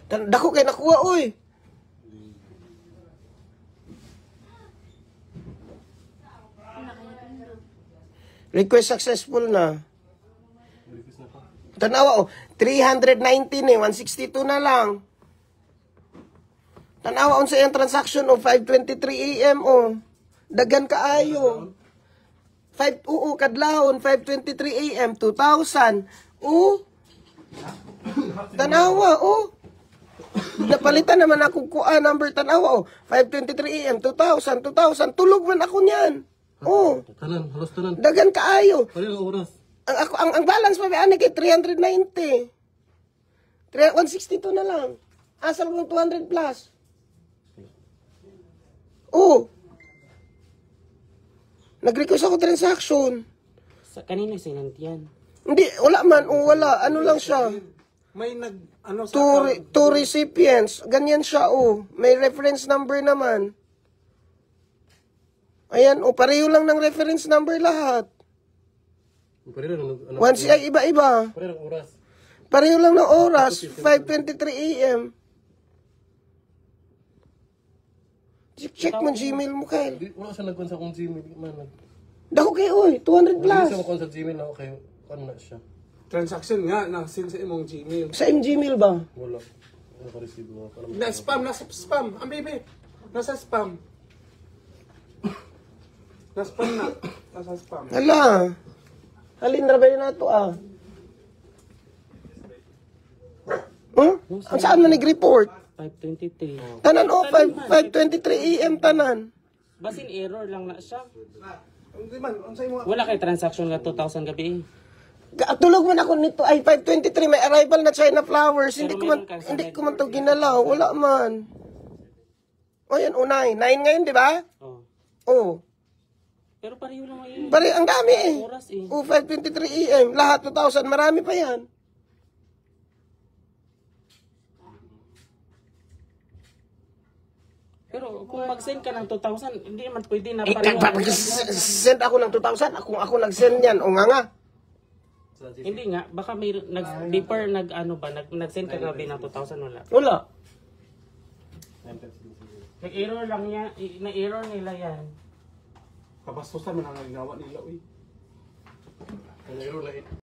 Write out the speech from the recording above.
Dako kay nakuha, oy. Request successful na. Tanawa, oh. 319 eh. 162 na lang. Tanawa, on sa yung transaction, oh. 5:23 AM, oh. Dagan kaayo. 5, kadlahon. 5:23 AM, 2,000. Tanawa, napalitan naman ako number, tanawa, 5:23 AM, 2,000. Tulog man ako niyan. Tanan, halos tanan. Dagan kaayo. Pwede ang oras. Ang balance pa ba kay 390. 162 na lang. Asal mo 200 plus. Nag-request ako transaction. Sa kanino sinantiyan? Hindi, wala man. Wala. Ano lang siya. May sa Two recipients. Ganyan siya, May reference number naman. Ayan, pareho lang ng reference number lahat. Pwede lang Ay, iba-iba. Pwede lang oras. Pareho lang ng oras. 5:23 AM. Check mo Gmail mo, Kyle. Wala siya nagkuhan sa akong Gmail. Dako kayo, 200 Hindi plus. siya makuha sa Gmail na okay. Ano na siya? transaction nga na send sa imong Gmail. Sa Gmail ba? Wala. Naka-receive mo. Nasa spam. Ang baby. Nasa spam. Nasa spam na. Nasa spam. Hala. Halin na ba yun na ito Ang saan na nag-report? 523. Tanan 5:23 AM tanan. Basin error lang na siya. Hindi man, unsay mo? Wala kay transaction nga 2,000 gabi. Tulog man ako nito ay 5:23 may arrival na China Flowers. Hindi ko man to ginalaw. Wala man. O yan, 9 ngayon, di ba? Oh. Pero pareho lang ngayon. Pare, ang dami Oras 5:23 AM. Lahat 2,000. Marami pa yan. Pero kung mag-send ka ng 2,000, hindi naman pwede na Send ako ng 2,000. Ako nag-send yan. O nga. Hindi nga, baka may deeper nag-send ka gabi ng 2,000 wala. Wala. Nag-error lang yan, na-error nila yan. Kabastusan man ang nagawa nila, uy. Ang error na